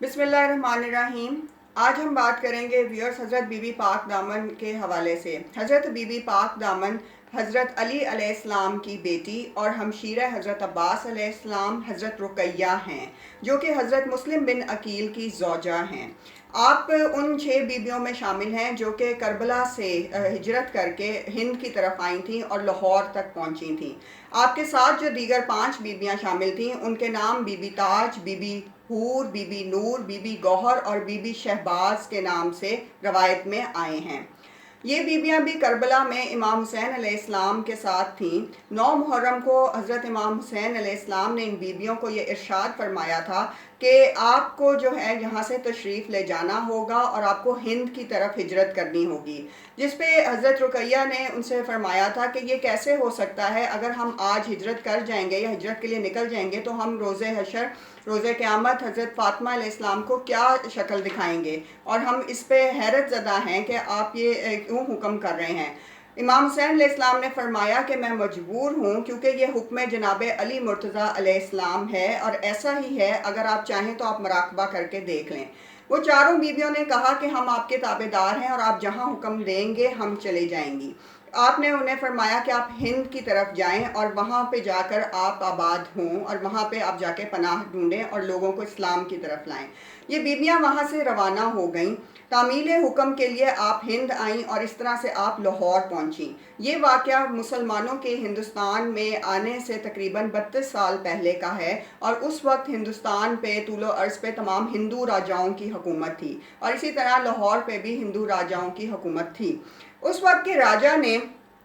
بسم اللہ الرحمن الرحیم۔ آج ہم بات کریں گے ویورز حضرت بی بی پاک دامن کے حوالے سے۔ حضرت بی بی پاک دامن حضرت علی علیہ السلام کی بیٹی اور ہمشیرہ حضرت عباس علیہ السلام حضرت رقیہ ہیں، جو کہ حضرت مسلم بن عقیل کی زوجہ ہیں۔ آپ ان 6 بیویوں میں شامل ہیں جو کہ کربلا سے ہجرت کر کے ہند کی طرف آئی تھیں اور لاہور تک پہنچی تھیں۔ آپ کے ساتھ جو دیگر 5 بیویاں شامل تھیں ان کے نام Bibi Taj, Bibi Hoor, Bibi Noor, Bibi Gohar اور بی بی شہباز کے نام سے روایت میں آئے ہیں۔ یہ بیویاں بھی کربلا میں امام حسین علیہ السلام کے ساتھ تھیں۔ 9 محرم کو حضرت امام حسین علیہ السلام نے ان بیویوں کو یہ ارشاد فرمایا تھا کہ آپ کو جو ہے یہاں سے تشریف لے جانا ہوگا اور آپ کو ہند کی طرف ہجرت کرنی ہوگی، جس پہ حضرت رقیہ نے ان سے فرمایا تھا کہ یہ کیسے ہو سکتا ہے، اگر ہم آج ہجرت کر جائیں گے یا ہجرت کے لیے نکل جائیں گے تو ہم روز حشر، روز قیامت حضرت فاطمہ علیہ السلام کو کیا شکل دکھائیں گے، اور ہم اس پہ حیرت زدہ ہیں کہ آپ یہ کیوں حکم کر رہے ہیں۔ امام حسین علیہ السلام نے فرمایا کہ میں مجبور ہوں، کیونکہ یہ حکم جناب علی مرتضیٰ علیہ السلام ہے اور ایسا ہی ہے، اگر آپ چاہیں تو آپ مراقبہ کر کے دیکھ لیں۔ وہ چاروں بیویوں نے کہا کہ ہم آپ کے تابع دار ہیں اور آپ جہاں حکم دیں گے ہم چلے جائیں گی۔ آپ نے انہیں فرمایا کہ آپ ہند کی طرف جائیں اور وہاں پہ جا کر آپ آباد ہوں اور وہاں پہ آپ جا کے پناہ ڈھونڈیں اور لوگوں کو اسلام کی طرف لائیں۔ یہ بیویاں وہاں سے روانہ ہو گئیں۔ تعمیل حکم کے لیے آپ ہند آئیں اور اس طرح سے آپ لاہور پہنچیں۔ یہ واقعہ مسلمانوں کے ہندوستان میں آنے سے تقریباً 32 سال پہلے کا ہے، اور اس وقت ہندوستان پہ طول و عرض پہ تمام ہندو راجاؤں کی حکومت تھی، اور اسی طرح لاہور پہ بھی ہندو راجاؤں کی حکومت تھی۔ اس وقت کے راجا نے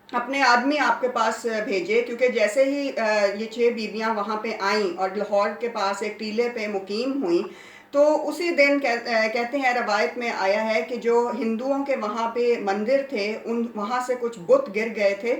اپنے آدمی آپ کے پاس بھیجے، کیونکہ جیسے ہی یہ 6 بیویاں وہاں پہ آئیں اور لاہور کے پاس ایک ٹیلے پہ مقیم ہوئیں، تو اسی دن کہتے ہیں روایت میں آیا ہے کہ جو ہندوؤں کے وہاں پہ مندر تھے وہاں سے کچھ بت گر گئے تھے،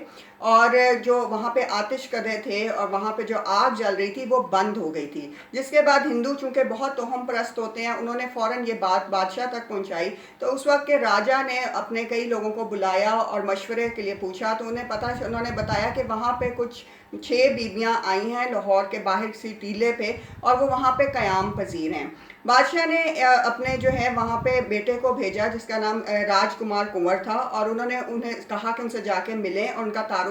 اور جو وہاں پہ آتش کدے تھے اور وہاں پہ جو آگ جل رہی تھی وہ بند ہو گئی تھی، جس کے بعد ہندو چونکہ بہت توہم پرست ہوتے ہیں، انہوں نے فوراً یہ بات بادشاہ تک پہنچائی۔ تو اس وقت کے راجا نے اپنے کئی لوگوں کو بلایا اور مشورے کے لیے پوچھا، تو انہوں نے بتایا کہ وہاں پہ کچھ 6 بیویاں آئی ہیں لاہور کے باہر کسی ٹیلے پہ، اور وہ وہاں پہ قیام پذیر ہیں۔ بادشاہ نے اپنے جو ہے وہاں پہ بیٹے کو بھیجا جس کا نام راج کمار کنور تھا، اور انہیں کہا کہ ان سے جا کے ملیں اور ان کا تعارف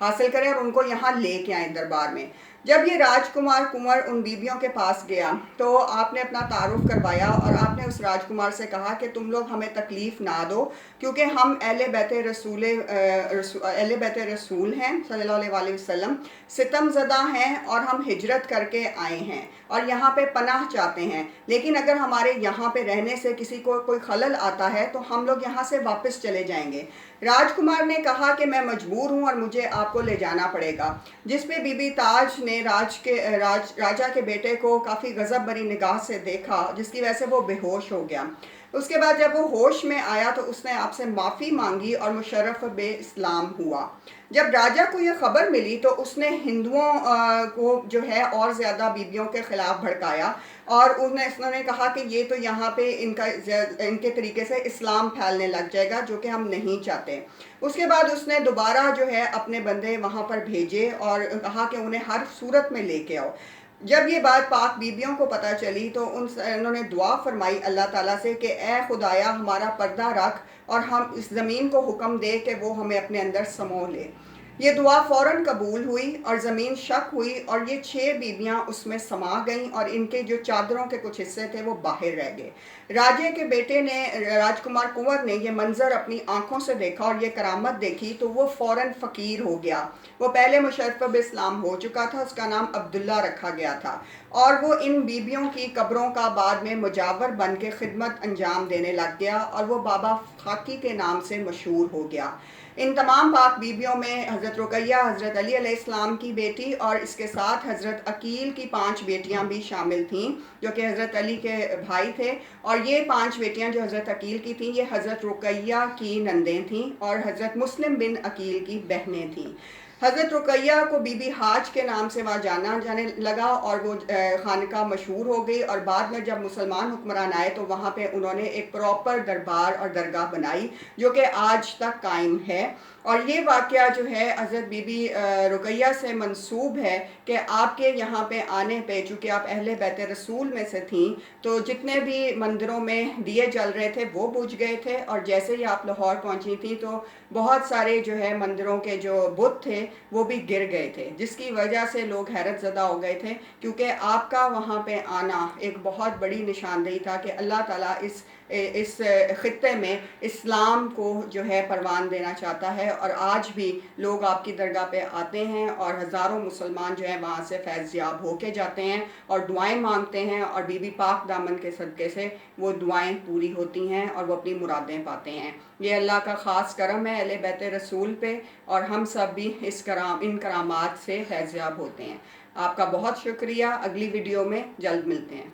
حاصل کریں اور ان کو یہاں لے کے آئیں دربار میں۔ جب یہ راج کمار کنور ان بیویوں کے پاس گیا تو آپ نے اپنا تعارف کروایا، اور آپ نے اس راج کمار سے کہا کہ تم لوگ ہمیں تکلیف نہ دو، کیونکہ ہم اہل بیت رسول ہیں صلی اللہ علیہ وسلم، ستم زدہ ہیں اور ہم ہجرت کر کے آئے ہیں اور یہاں پہ پناہ چاہتے ہیں، لیکن اگر ہمارے یہاں پہ رہنے سے کسی کو کوئی خلل آتا ہے تو ہم لوگ یہاں سے واپس چلے جائیں گے۔ راج کمار نے کہا کہ میں مجبور ہوں اور مجھے آپ کو لے جانا پڑے گا، جس پہ بی بی تاج نے راجا کے بیٹے کو کافی غضب بھری نگاہ سے دیکھا، جس کی وجہ سے وہ بے ہوش ہو گیا۔ اس کے بعد جب وہ ہوش میں آیا تو اس نے آپ سے معافی مانگی اور مشرف بے اسلام ہوا۔ جب راجا کو یہ خبر ملی تو اس نے ہندوؤں کو جو ہے اور زیادہ بیویوں کے خلاف بھڑکایا، اور انہوں نے کہا کہ یہ تو یہاں پہ ان کے طریقے سے اسلام پھیلنے لگ جائے گا، جو کہ ہم نہیں چاہتے۔ اس کے بعد اس نے دوبارہ جو ہے اپنے بندے وہاں پر بھیجے اور کہا کہ انہیں ہر صورت میں لے کے آؤ۔ جب یہ بات پاک بیبیوں کو پتہ چلی تو انہوں نے دعا فرمائی اللہ تعالیٰ سے کہ اے خدایا ہمارا پردہ رکھ اور ہم اس زمین کو حکم دے کہ وہ ہمیں اپنے اندر سمو لے۔ یہ دعا فوراً قبول ہوئی اور زمین شق ہوئی اور یہ 6 بیویاں اس میں سما گئیں، اور ان کے جو چادروں کے کچھ حصے تھے وہ باہر رہ گئے۔ راجے کے بیٹے نے، راج کمار کنور نے، یہ منظر اپنی آنکھوں سے دیکھا اور یہ کرامت دیکھی تو وہ فوراً فقیر ہو گیا۔ وہ پہلے مشرف باسلام ہو چکا تھا، اس کا نام عبداللہ رکھا گیا تھا، اور وہ ان بیبیوں کی قبروں کا بعد میں مجاور بن کے خدمت انجام دینے لگ گیا، اور وہ بابا خاکی کے نام سے مشہور ہو گیا۔ ان تمام پاک بیبیوں میں حضرت رقیہ حضرت علی علیہ السلام کی بیٹی اور اس کے ساتھ حضرت عقیل کی 5 بیٹیاں بھی شامل تھیں، جو کہ حضرت علی کے بھائی تھے، اور یہ 5 بیٹیاں جو حضرت عقیل کی تھیں یہ حضرت رقیہ کی نندیں تھیں اور حضرت مسلم بن عقیل کی بہنیں تھیں۔ حضرت رقیہ کو بی بی حاج کے نام سے وہاں جانا جانے لگا اور وہ خانقاہ مشہور ہو گئی، اور بعد میں جب مسلمان حکمران آئے تو وہاں پہ انہوں نے ایک پراپر دربار اور درگاہ بنائی جو کہ آج تک قائم ہے۔ اور یہ واقعہ جو ہے حضرت بی بی رقیہ سے منسوب ہے کہ آپ کے یہاں پہ آنے پہ، چونکہ آپ اہل بیت رسول میں سے تھیں، تو جتنے بھی مندروں میں دیے جل رہے تھے وہ بجھ گئے تھے، اور جیسے ہی آپ لاہور پہنچی تھیں تو بہت سارے جو ہے مندروں کے جو بت تھے وہ بھی گر گئے تھے، جس کی وجہ سے لوگ حیرت زدہ ہو گئے تھے، کیونکہ آپ کا وہاں پہ آنا ایک بہت بڑی نشاندہی تھا کہ اللہ تعالیٰ اس خطے میں اسلام کو جو ہے پروان دینا چاہتا ہے، اور آج بھی لوگ آپ کی درگاہ پہ آتے ہیں اور ہزاروں مسلمان جو ہیں وہاں سے فیض یاب ہو کے جاتے ہیں اور دعائیں مانگتے ہیں، اور بی بی پاک دامن کے صدقے سے وہ دعائیں پوری ہوتی ہیں اور وہ اپنی مرادیں پاتے ہیں۔ یہ اللہ کا خاص کرم ہے اہل بیت رسول پہ، اور ہم سب بھی ان کرامات سے فیض یاب ہوتے ہیں۔ آپ کا بہت شکریہ، اگلی ویڈیو میں جلد ملتے ہیں۔